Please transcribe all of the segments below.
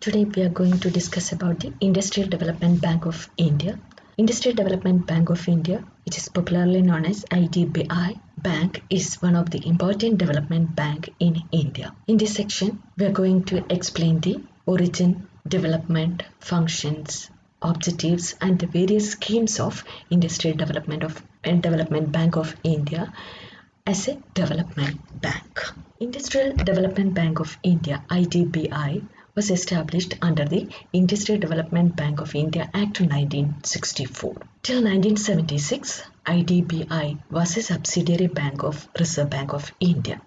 Today we are going to discuss about the Industrial Development Bank of India. Industrial Development Bank of India, which is popularly known as IDBI Bank, is one of the important development bank in India. In this section, we are going to explain the origin, development, functions, objectives, and the various schemes of Industrial Development Bank of India as a development bank. Industrial Development Bank of India (IDBI) was established under the Industrial Development Bank of India Act 1964. Till 1976, IDBI was a subsidiary bank of Reserve Bank of India.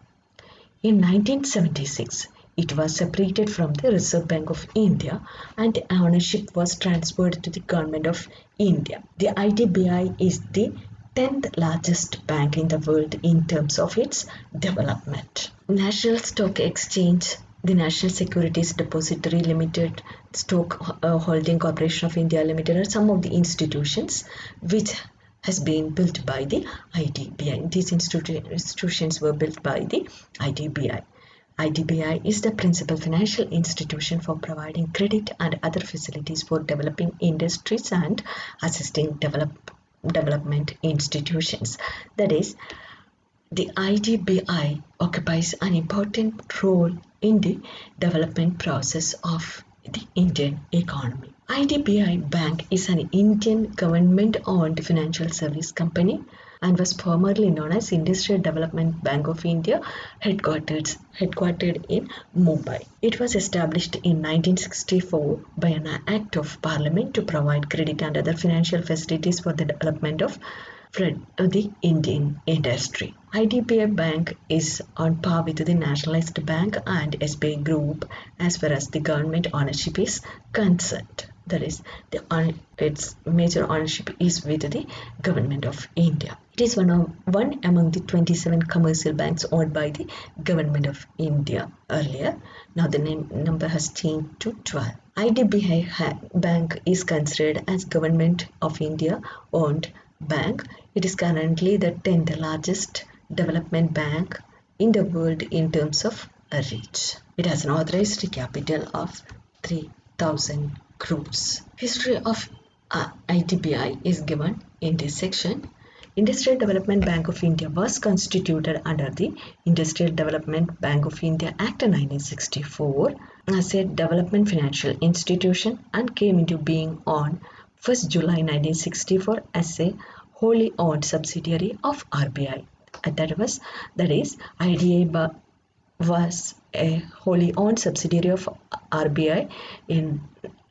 In 1976, it was separated from the Reserve Bank of India and ownership was transferred to the Government of India. The IDBI is the 10th largest bank in the world in terms of its development. National Stock Exchange, the National Securities Depository Limited, Stock Holding Corporation of India Limited are some of the institutions which has been built by the IDBI. These institutions were built by the IDBI. IDBI is the principal financial institution for providing credit and other facilities for developing industries and assisting development institutions. That is, the IDBI occupies an important role in the development process of the Indian economy. IDBI Bank is an Indian government-owned financial service company and was formerly known as Industrial Development Bank of India, headquartered in Mumbai. It was established in 1964 by an Act of Parliament to provide credit and other financial facilities for the development of the Indian industry. IDBI Bank is on par with the Nationalized Bank and SBI Group as far as the government ownership is concerned. That is, its major ownership is with the Government of India. It is one among the 27 commercial banks owned by the Government of India earlier. Now the number has changed to 12. IDBI Bank is considered as Government of India owned bank. It is currently the 10th largest development bank in the world in terms of reach. It has an authorized capital of 3,000 crores. History of IDBI is given in this section. Industrial Development Bank of India was constituted under the Industrial Development Bank of India Act 1964 as a development financial institution and came into being on 1st July 1964 as a wholly owned subsidiary of RBI. That is, IDBI was a wholly owned subsidiary of RBI.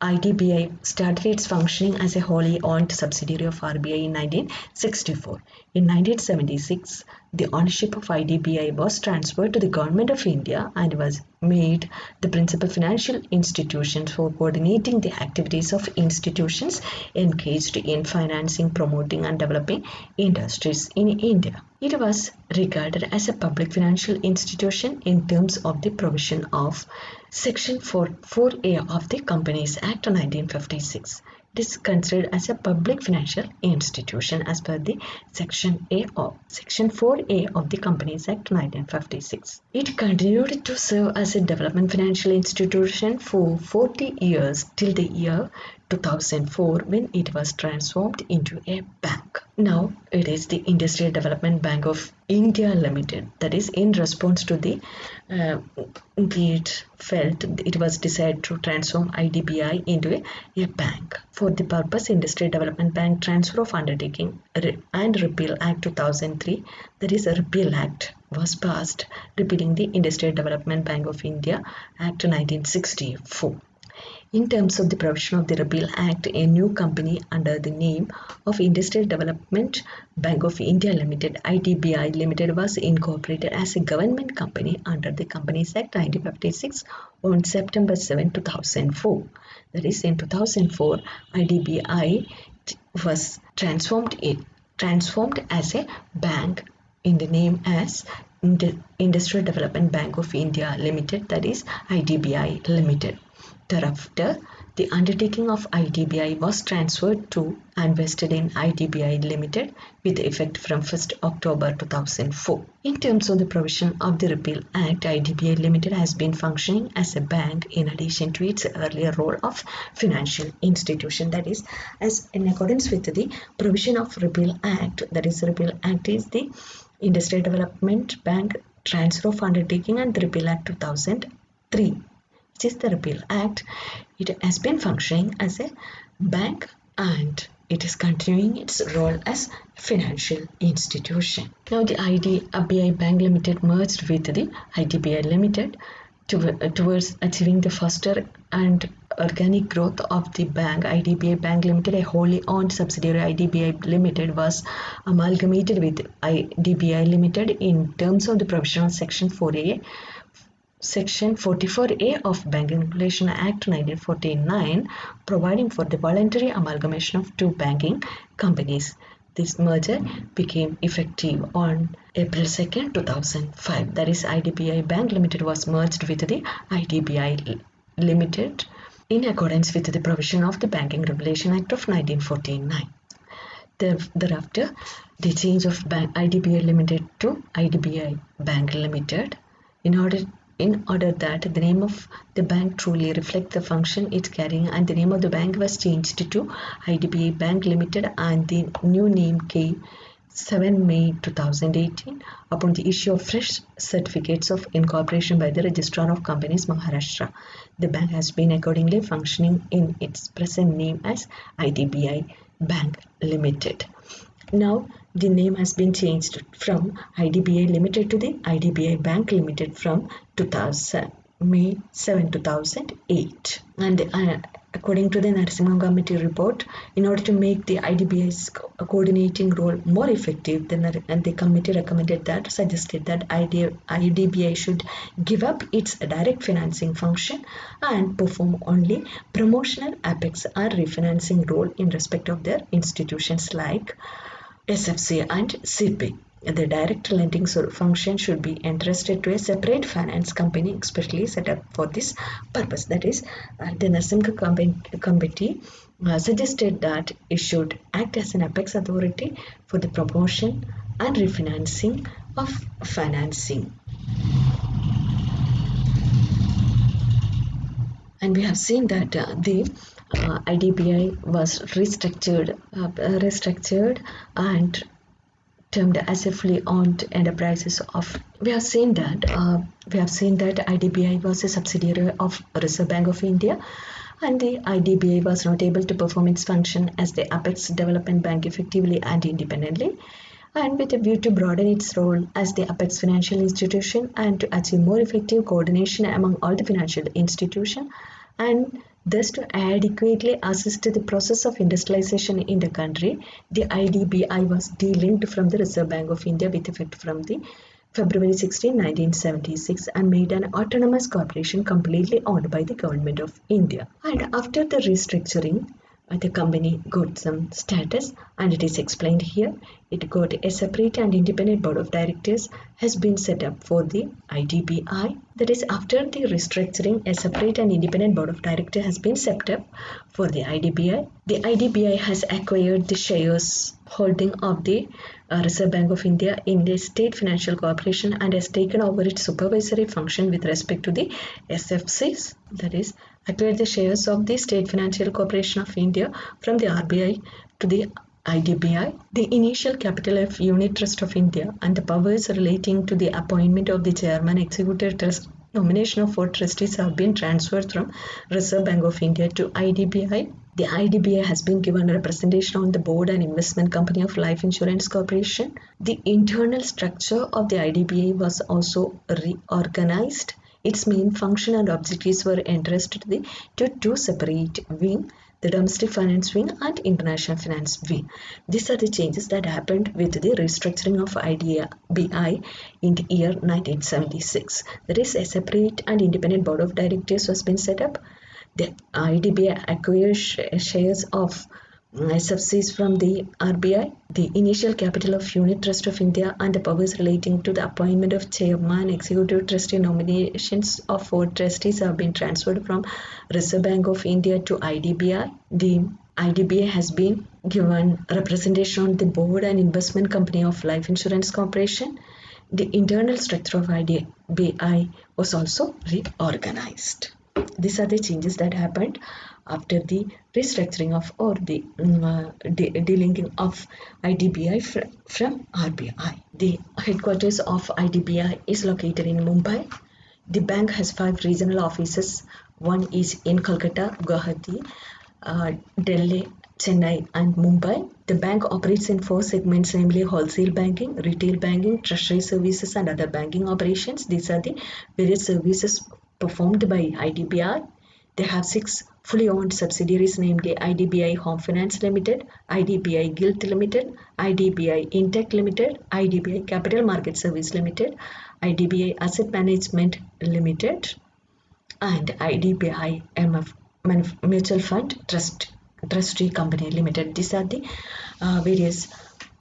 IDBI started its functioning as a wholly owned subsidiary of RBI in 1964. In 1976, the ownership of IDBI was transferred to the Government of India and was made the principal financial institution for coordinating the activities of institutions engaged in financing, promoting and developing industries in India. It was regarded as a public financial institution in terms of the provision of Section 4A of the Companies Act 1956. It is considered as a public financial institution as per the Section 4A of the Companies Act 1956. It continued to serve as a development financial institution for 40 years till the year 2004 when it was transformed into a bank. Now it is the Industrial Development Bank of India Limited. That is, in response to it was decided to transform IDBI into a bank. For the purpose, Industrial Development Bank Transfer of Undertaking and Repeal Act 2003, that is a Repeal Act, was passed, repealing the Industrial Development Bank of India Act 1964. In terms of the provision of the Repeal Act, a new company under the name of Industrial Development Bank of India Limited (IDBI Limited) was incorporated as a government company under the Companies Act 1956 on September 7, 2004. That is, in 2004, IDBI was transformed as a bank in the name as Industrial Development Bank of India Limited, that is IDBI Limited. Thereafter, The undertaking of IDBI was transferred to and vested in IDBI Limited with effect from 1st October 2004. In terms of the provision of the Repeal Act, IDBI Limited has been functioning as a bank in addition to its earlier role of financial institution. That is, as in accordance with the provision of Repeal Act, that is, Repeal Act is the Industrial Development Bank Transfer of Undertaking and the Repeal Act 2003. Which is the Repeal Act. It has been functioning as a bank and it is continuing its role as financial institution. Now the IDBI Bank Limited merged with the IDBI Limited towards achieving the faster and organic growth of the bank. IDBI Bank Limited, a wholly owned subsidiary IDBI Limited, was amalgamated with IDBI Limited in terms of the provision of Section 4A. Section 44A of Banking Regulation Act 1949, providing for the voluntary amalgamation of two banking companies. This merger became effective on April 2nd, 2005. That is, IDBI Bank Limited was merged with the IDBI Limited in accordance with the provision of the Banking Regulation Act of 1949. Thereafter, the change of IDBI Limited to IDBI Bank Limited in order that the name of the bank truly reflect the function it's carrying, and the name of the bank was changed to IDBI Bank Limited, and the new name came 7 May 2018 upon the issue of fresh certificates of incorporation by the Registrar of Companies Maharashtra. The bank has been accordingly functioning in its present name as IDBI Bank Limited. Now the name has been changed from IDBI Limited to the IDBI Bank Limited from May 7, 2008. And according to the Narasimhan Committee report, in order to make the IDBI's coordinating role more effective, the committee suggested that IDBI should give up its direct financing function and perform only promotional, apex or refinancing role in respect of their institutions like SFC and CP. The direct lending function should be entrusted to a separate finance company expressly set up for this purpose. That is, the Narasimhan Committee suggested that it should act as an apex authority for the promotion and refinancing of financing. And we have seen that the IDBI was restructured and termed as a fully owned enterprises of. We have seen that IDBI was a subsidiary of Reserve Bank of India, and the IDBI was not able to perform its function as the apex development bank effectively and independently, and with a view to broaden its role as the apex financial institution and to achieve more effective coordination among all the financial institutions, and thus to adequately assist the process of industrialization in the country, the IDBI was delinked from the Reserve Bank of India with effect from the February 16, 1976, and made an autonomous corporation completely owned by the Government of India. And after the restructuring, the company got some status, and it is explained here. It got a separate and independent board of directors has been set up for the IDBI. That is, after the restructuring, a separate and independent board of directors has been set up for the IDBI. The IDBI has acquired the shares holding of the Reserve Bank of India in the State Financial Corporation and has taken over its supervisory function with respect to the SFCs. That is, acquired the shares of the State Financial Corporation of India from the RBI to the IDBI. The initial capital of Unit Trust of India and the powers relating to the appointment of the chairman, executive trust, nomination of 4 trustees have been transferred from Reserve Bank of India to IDBI. The IDBI has been given representation on the board and investment company of Life Insurance Corporation. The internal structure of the IDBI was also reorganized. Its main function and objectives were entrusted to 2 separate wings, the domestic finance wing and international finance wing. These are the changes that happened with the restructuring of IDBI in the year 1976. There is a separate and independent board of directors was been set up. The IDBI acquired shares of SFCs from the RBI, the initial capital of Unit Trust of India, and the powers relating to the appointment of chairman, executive trustee nominations of 4 trustees have been transferred from Reserve Bank of India to IDBI. The IDBI has been given representation on the board and investment company of Life Insurance Corporation. The internal structure of IDBI was also reorganized. These are the changes that happened after the restructuring of or the delinking of IDBI from RBI. The headquarters of IDBI is located in Mumbai. The bank has 5 regional offices. One is in Kolkata, Guwahati, Delhi, Chennai and Mumbai. The bank operates in 4 segments, namely wholesale banking, retail banking, treasury services and other banking operations. These are the various services performed by IDBI. They have 6 fully owned subsidiaries, namely IDBI Home Finance Limited, IDBI Gilt Limited, IDBI Intech Limited, IDBI Capital Market Service Limited, IDBI Asset Management Limited, and IDBI MF Mutual Fund Trustee Company Limited. These are the various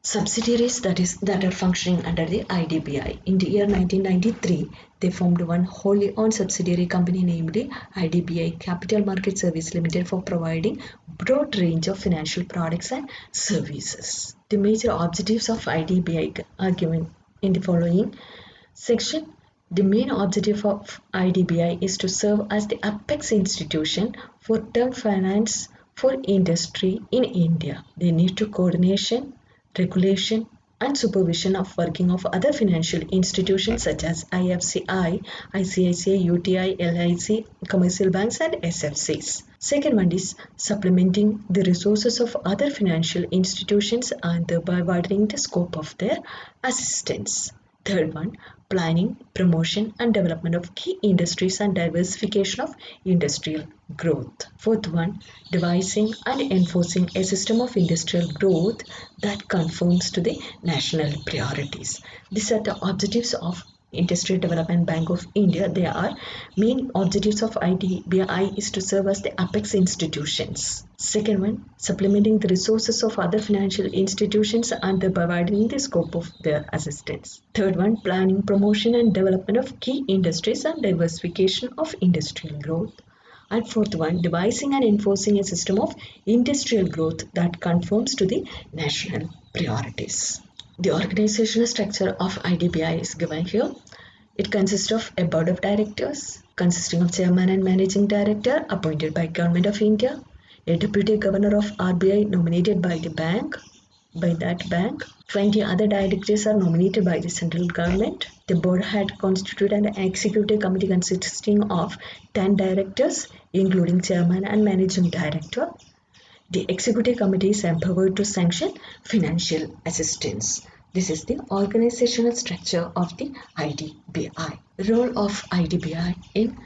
subsidiaries that are functioning under the IDBI. In the year 1993, they formed one wholly owned subsidiary company, namely IDBI Capital Market Service Limited, for providing broad range of financial products and services. The major objectives of IDBI are given in the following section. The main objective of IDBI is to serve as the apex institution for term finance for industry in India. They need to coordination, regulation and supervision of working of other financial institutions such as IFCI, ICICI, UTI, LIC, commercial banks and SFCs. Second one is supplementing the resources of other financial institutions and thereby widening the scope of their assistance. Third one, planning, promotion and development of key industries and diversification of industrial growth. Fourth one, devising and enforcing a system of industrial growth that conforms to the national priorities. These are the objectives of Industrial Development Bank of India. They are main objectives of IDBI is to serve as the apex institutions. Second one, supplementing the resources of other financial institutions and thereby widening the scope of their assistance. Third one, planning, promotion and development of key industries and diversification of industrial growth. And fourth one, devising and enforcing a system of industrial growth that conforms to the national priorities. The organizational structure of IDBI is given here. It consists of a board of directors consisting of chairman and managing director appointed by Government of India, a deputy governor of RBI nominated by the bank, 20 other directors are nominated by the central government. The board had constituted an executive committee consisting of 10 directors including chairman and managing director. The executive committee is empowered to sanction financial assistance. This is the organizational structure of the IDBI. Role of IDBI in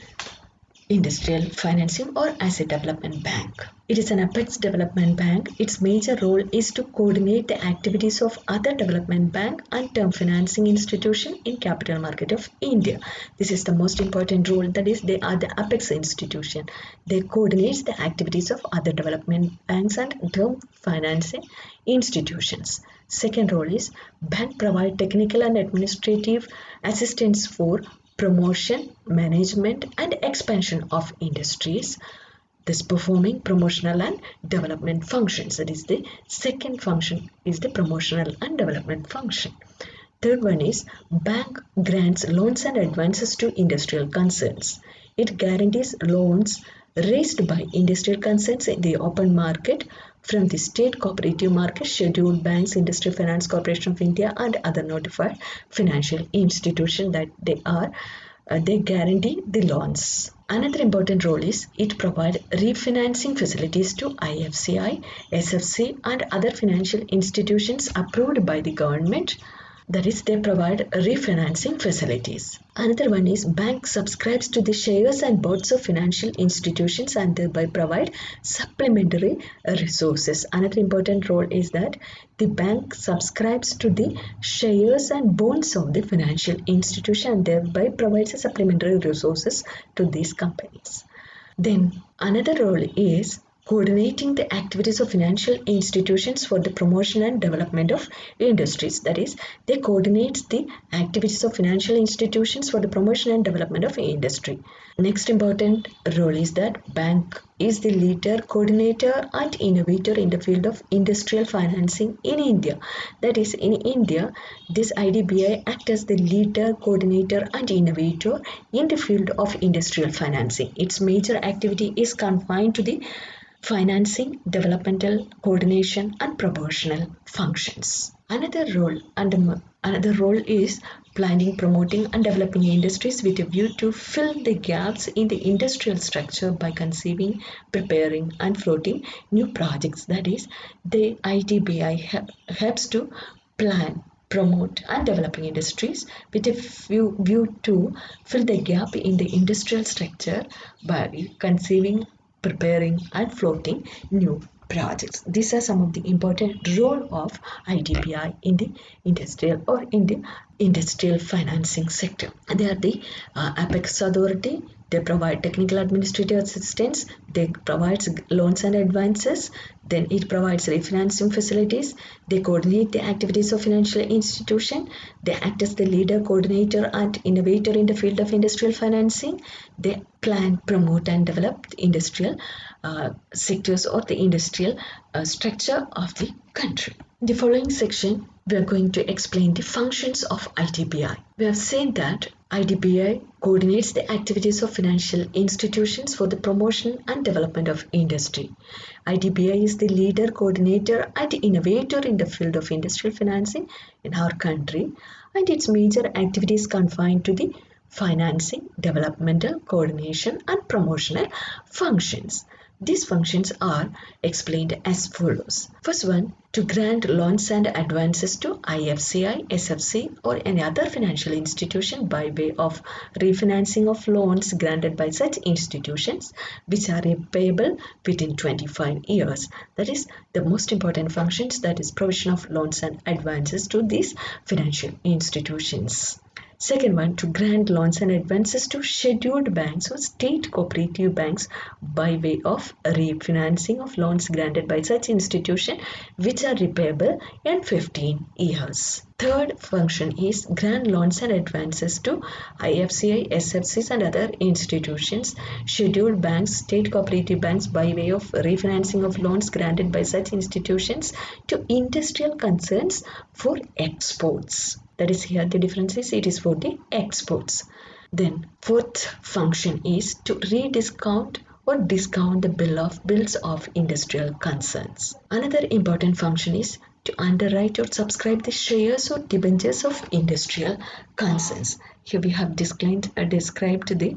Industrial Financing or Asset Development Bank. It is an apex development bank. Its major role is to coordinate the activities of other development bank and term financing institution in capital market of India. This is the most important role, that is they are the apex institution. They coordinate the activities of other development banks and term financing institutions. Second role is bank provide technical and administrative assistance for promotion, management and expansion of industries, this performing promotional and development functions. That is the second function is the promotional and development function. Third one is bank grants loans and advances to industrial concerns. It guarantees loans raised by industrial concerns in the open market from the state cooperative market, scheduled banks, Industry Finance Corporation of India and other notified financial institutions that they guarantee the loans. Another important role is it provides refinancing facilities to IFCI, SFC and other financial institutions approved by the government. That is, they provide refinancing facilities. Another one is bank subscribes to the shares and boards of financial institutions and thereby provide supplementary resources. Another important role is that the bank subscribes to the shares and bonds of the financial institution and thereby provides supplementary resources to these companies. Then another role is coordinating the activities of financial institutions for the promotion and development of industries. That is, they coordinate the activities of financial institutions for the promotion and development of industry. Next important role is that bank is the leader, coordinator and innovator in the field of industrial financing in India. That is, in India, this IDBI acts as the leader, coordinator and innovator in the field of industrial financing. Its major activity is confined to the financing, developmental, coordination and promotional functions. Another role is planning, promoting and developing industries with a view to fill the gaps in the industrial structure by conceiving, preparing and floating new projects. That is, the IDBI helps to plan, promote and developing industries with a view to fill the gap in the industrial structure by conceiving, preparing and floating new projects. These are some of the important role of IDBI in the industrial financing sector. They are the apex authority. They provide technical administrative assistance. They provide loans and advances. Then it provides refinancing facilities. They coordinate the activities of financial institution. They act as the leader, coordinator and innovator in the field of industrial financing. They plan, promote and develop the industrial sectors or the industrial structure of the country. In the following section, we are going to explain the functions of IDBI. We have said that IDBI coordinates the activities of financial institutions for the promotion and development of industry. IDBI is the leader, coordinator and innovator in the field of industrial financing in our country, and its major activities confined to the financing, developmental, coordination and promotional functions. These functions are explained as follows. First one, to grant loans and advances to IFCI, SFC or any other financial institution by way of refinancing of loans granted by such institutions which are repayable within 25 years. That is the most important functions, that is provision of loans and advances to these financial institutions. Second one, to grant loans and advances to scheduled banks or state cooperative banks by way of refinancing of loans granted by such institution which are repayable in 15 years. Third function is grant loans and advances to IFCI, SFCs and other institutions, scheduled banks, state cooperative banks by way of refinancing of loans granted by such institutions to industrial concerns for exports. That is, here the difference is it is for the exports. Then fourth function is to rediscount or discount the bills of industrial concerns. Another important function is to underwrite or subscribe the shares or debentures of industrial concerns. Here we have described the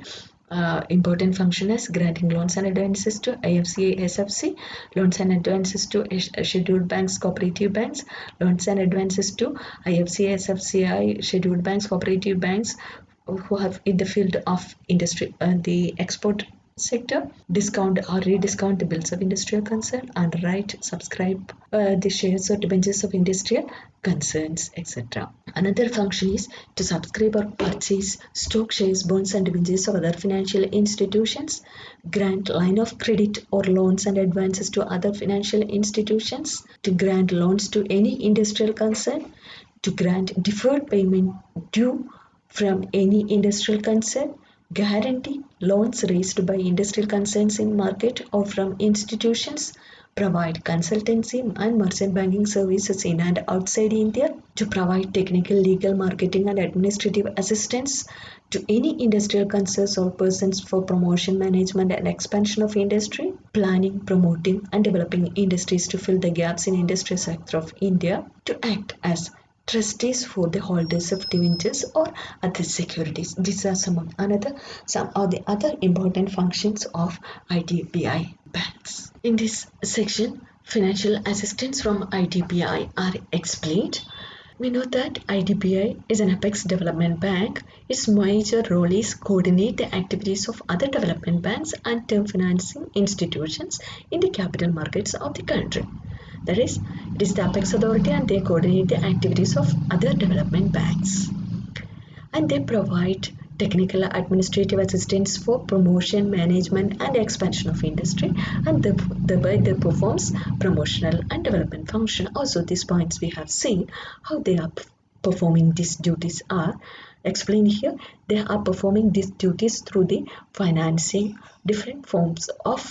important function as granting loans and advances to IFCA, SFC, loans and advances to scheduled banks, cooperative banks, loans and advances to IFCA, SFCI, scheduled banks, cooperative banks who have in the field of industry the export sector, discount or rediscount the bills of industrial concern, underwrite, subscribe the shares or debentures of industrial concerns, etc. Another function is to subscribe or purchase stock shares, bonds and debentures of other financial institutions, grant line of credit or loans and advances to other financial institutions, to grant loans to any industrial concern, to grant deferred payment due from any industrial concern, guarantee loans raised by industrial concerns in market or from institutions, provide consultancy and merchant banking services in and outside India, to provide technical, legal, marketing and administrative assistance to any industrial concerns or persons for promotion, management and expansion of industry, planning, promoting and developing industries to fill the gaps in industrial sector of India, to act as trustees for the holders of debentures or other securities. These are some of the other important functions of IDBI banks. In this section, financial assistance from IDBI are explained. We know that IDBI is an apex development bank. Its major role is coordinate the activities of other development banks and term financing institutions in the capital markets of the country. That is, it is the apex authority and they coordinate the activities of other development banks. And they provide technical administrative assistance for promotion, management and expansion of industry, and thereby they performs promotional and development function. Also these points we have seen how they are performing these duties are explained here. They are performing these duties through the financing different forms of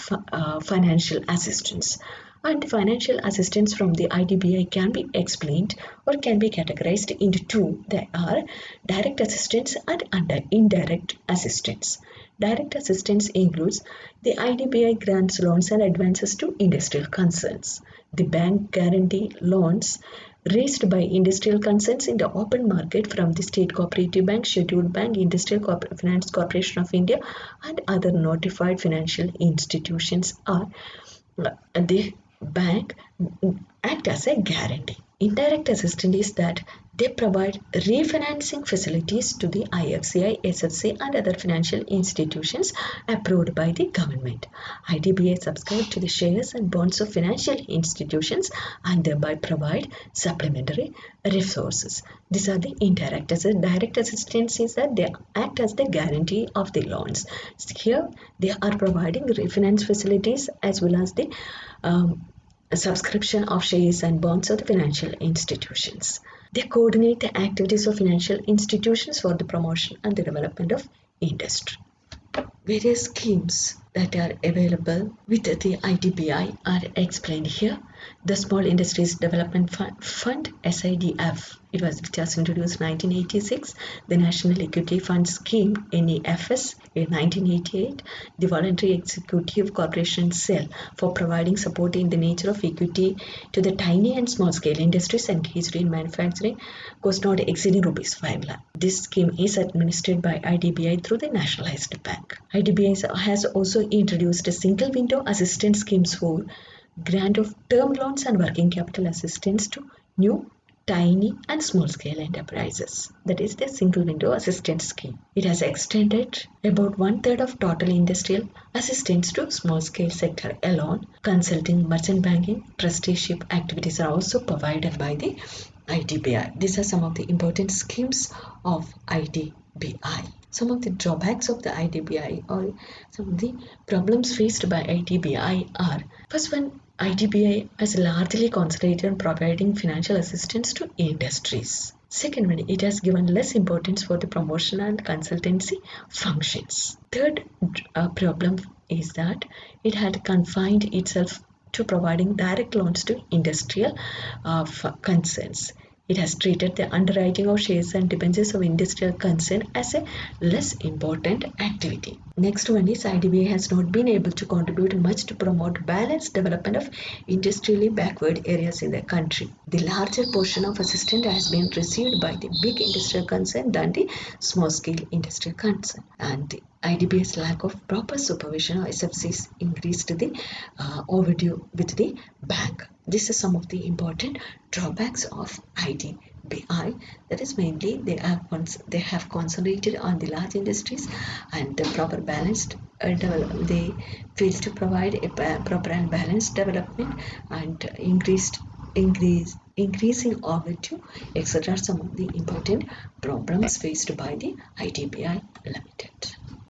financial assistance. And financial assistance from the IDBI can be explained or can be categorized into two. They are direct assistance and indirect assistance. Direct assistance includes the IDBI grants loans and advances to industrial concerns. The bank guarantee loans raised by industrial concerns in the open market from the State Cooperative Bank, Scheduled Bank, Industrial Finance Corporation of India and other notified financial institutions are the bank act as a guarantee. Indirect assistance is that they provide refinancing facilities to the IFCI, SFC and other financial institutions approved by the government. IDBI subscribe to the shares and bonds of financial institutions and thereby provide supplementary resources. These are the indirect assistance. Direct assistance is that they act as the guarantee of the loans. Here they are providing refinance facilities as well as the subscription of shares and bonds of the financial institutions. They coordinate the activities of financial institutions for the promotion and the development of industry. Various schemes that are available with the IDBI are explained here. The Small Industries Development Fund, SIDF, it was introduced in 1986. The National Equity Fund Scheme, NEFS, in 1988. The Voluntary Executive Corporation Cell for providing support in the nature of equity to the tiny and small scale industries engaged in manufacturing cost not exceeding rupees 5 lakh. This scheme is administered by IDBI through the nationalized bank. IDBI has also introduced a single window assistance schemes for grant of term loans and working capital assistance to new, tiny and small scale enterprises. That is the single window assistance scheme. It has extended about 1/3 of total industrial assistance to small scale sector alone. Consulting, merchant banking, trusteeship activities are also provided by the IDBI. These are some of the important schemes of IDBI. Some of the drawbacks of the IDBI or some of the problems faced by IDBI are: first one, IDBI has largely concentrated on providing financial assistance to industries. Second one, it has given less importance for the promotion and consultancy functions. Third problem is that it had confined itself to providing direct loans to industrial concerns. It has treated the underwriting of shares and debentures of industrial concern as a less important activity. Next one is IDBI has not been able to contribute much to promote balanced development of industrially backward areas in the country. The larger portion of assistance has been received by the big industrial concern than the small scale industrial concern. And the IDBI's lack of proper supervision of SFCs increased the overdue with the bank. This is some of the important drawbacks of IDBI. That is mainly they have concentrated on the large industries and the proper balanced they fail to provide a proper and balanced development and increasing overdue, etc. Some of the important problems faced by the IDBI Limited.